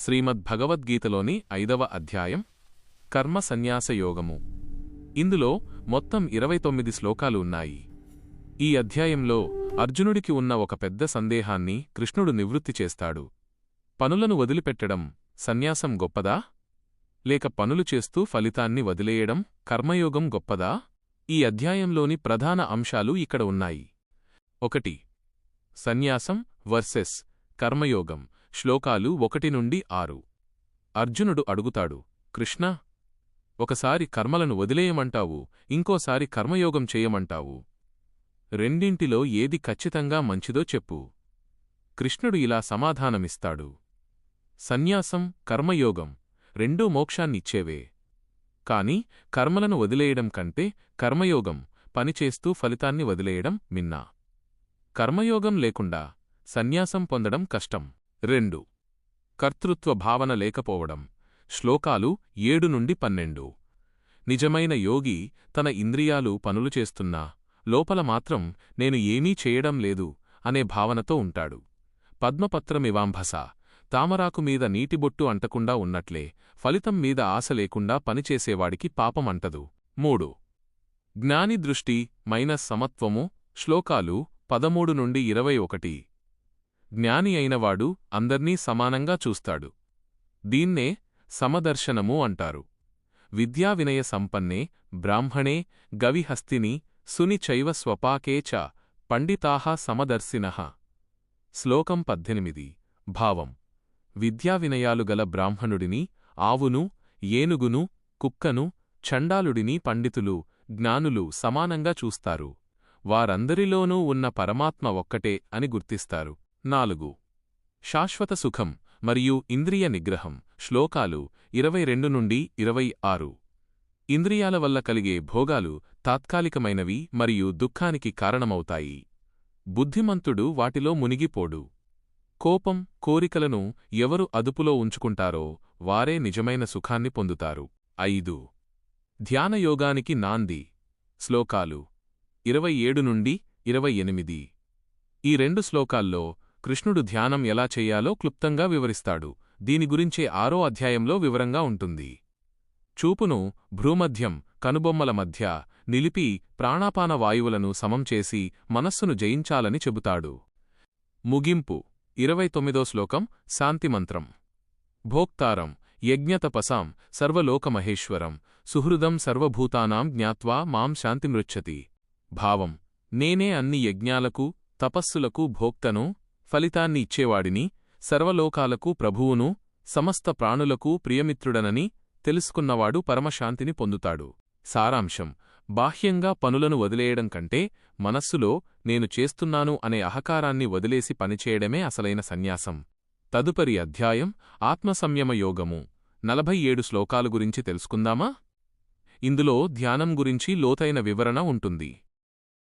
శ్రీమద్భగవద్గీతలోని 5వ అధ్యాయం కర్మ సన్యాసయోగము. ఇందులో మొత్తం 29 శ్లోకాలు ఉన్నాయి. ఈ అధ్యాయంలో అర్జునుడికి ఉన్న ఒక పెద్ద సందేహాన్ని కృష్ణుడు నివృత్తి చేస్తాడు. పనులను వదిలిపెట్టడం సన్యాసం గొప్పదా, లేక పనులు చేస్తూ ఫలితాన్ని వదిలేయడం కర్మయోగం గొప్పదా? ఈ అధ్యాయంలోని ప్రధాన అంశాలు ఇక్కడ ఉన్నాయి. 1. సన్యాసం వర్సెస్ కర్మయోగం. శ్లోకాలు 1 నుండి 6. అర్జునుడు అడుగుతాడు, కృష్ణా, ఒకసారి కర్మలను వదిలేయమంటావు, ఇంకోసారి కర్మయోగం చేయమంటావు. రెండింటిలో ఏది ఖచ్చితంగా మంచిదో చెప్పు. కృష్ణుడు ఇలా సమాధానమిస్తాడు. సన్యాసం, కర్మయోగం రెండూ మోక్షాన్నిచ్చేవే. కాని కర్మలను వదిలేయడం కంటే కర్మయోగం పనిచేస్తూ ఫలితాన్ని వదిలేయడం మిన్నా. కర్మయోగం లేకుండా సన్యాసం పొందడం కష్టం. 2. కర్తృత్వ భావన లేకపోవడం. శ్లోకాలు 7 నుండి 12. నిజమైన యోగి తన ఇంద్రియాలు పనులు చేస్తున్నా లోపల మాత్రం నేను ఏమీ చేయడం లేదు అనే భావనతో ఉంటాడు. పద్మపత్రమివాంభస, తామరాకుమీద నీటిబొట్టు అంటకుండా ఉన్నట్లే ఫలితం మీద ఆశ లేకుండా పనిచేసేవాడికి పాపం అంటదు. 3. జ్ఞాని దృష్టి మైనస్ సమత్వము. శ్లోకాలు 13 నుండి 21. జ్ఞాని అయినవాడు అందర్నీ సమానంగా చూస్తాడు. దీన్నే సమదర్శనము అంటారు. విద్యా వినయ సంపన్నే బ్రాహ్మణే గవిహస్తిని సుని చైవ స్వపాకే చ పండితాః సమదర్శినః. శ్లోకం 18. భావం: విద్యావినయాలు గల బ్రాహ్మణుడిని, ఆవును, ఏనుగును, కుక్కను, చండాలుడిని పండితులు, జ్ఞానులు సమానంగా చూస్తారు. వారందరిలోనూ ఉన్న పరమాత్మ ఒక్కటే అని గుర్తిస్తారు. 4. శాశ్వత సుఖం మరియు ఇంద్రియ నిగ్రహం. శ్లోకాలు 22 నుండి 26. ఇంద్రియాల వల్ల కలిగే భోగాలు తాత్కాలికమైనవి మరియు దుఃఖానికి కారణమవుతాయి. బుద్ధిమంతుడు వాటిలో మునిగిపోడు. కోపం, కోరికలను ఎవరు అదుపులో ఉంచుకుంటారో వారే నిజమైన సుఖాన్ని పొందుతారు. 5. ధ్యానయోగానికి నాంది. శ్లోకాలు 27 నుండి 28. ఈ 2 శ్లోకాల్లో కృష్ణుడు ధ్యానం ఎలా చెయ్యాలో క్లుప్తంగా వివరిస్తాడు. దీని గురించే 6వ అధ్యాయంలో వివరంగా ఉంటుంది. చూపును భ్రూమధ్యం కనుబొమ్మల మధ్య నిలిపి ప్రాణాపాన వాయువులను సమం చేసి మనస్సును జయించాలని చెబుతాడు. ముగింపు 29వ శ్లోకం శాంతిమంత్రం. భోక్తారం యజ్ఞతపసాం సర్వలోకమహేశ్వరం సుహృదం సర్వభూతానాం జ్ఞాత్వా మాం శాంతిమృచ్చతి. భావం: నేనే అన్ని యజ్ఞాలకు, తపస్సులకు భోక్తను, ఫలితాన్ని ఇచ్చేవాడిని, సర్వలోకాలకు ప్రభువును, సమస్త ప్రాణులకు ప్రియమిత్రుడనని తెలుసుకున్నవాడు పరమశాంతిని పొందుతాడు. సారాంశం: బాహ్యంగా పనులను వదిలేయడం కంటే మనస్సులో నేను చేస్తున్నాను అనే అహకారాన్ని వదిలేసి పనిచేయడమే అసలైన సన్యాసం. తదుపరి అధ్యాయం ఆత్మసంయమ యోగము. 47 శ్లోకాలు గురించి తెలుసుకుందామా? ఇందులో ధ్యానం గురించి లోతైన వివరణ ఉంటుంది.